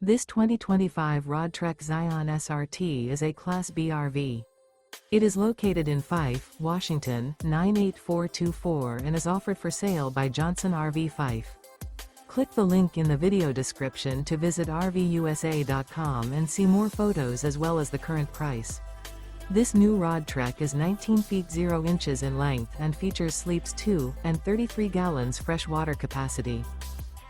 This 2025 Roadtrek ZION SRT is a Class B RV. It is located in Fife, Washington, 98424 and is offered for sale by Johnson RV Fife. Click the link in the video description to visit RVUSA.com and see more photos as well as the current price. This new Roadtrek is 19 feet 0 inches in length and features sleeps 2 and 33 gallons fresh water capacity.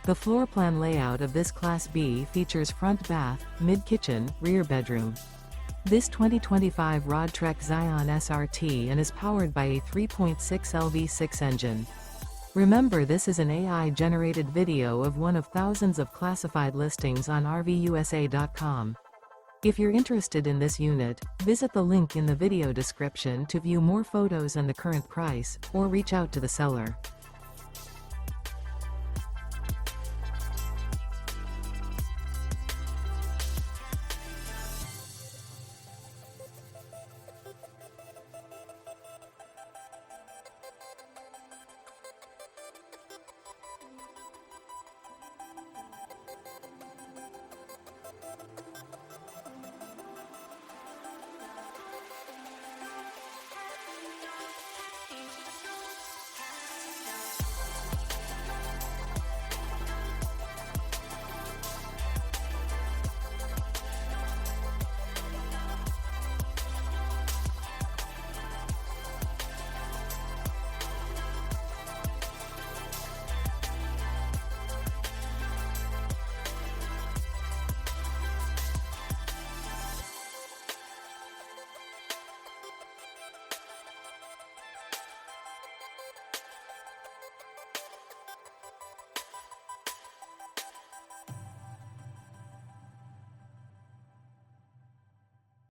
The floor plan layout of this Class B features front bath, mid-kitchen, rear bedroom. This 2025 Roadtrek ZION SRT and is powered by a 3.6 LV6 engine. Remember, this is an AI-generated video of one of thousands of classified listings on RVUSA.com. If you're interested in this unit, visit the link in the video description to view more photos and the current price, or reach out to the seller.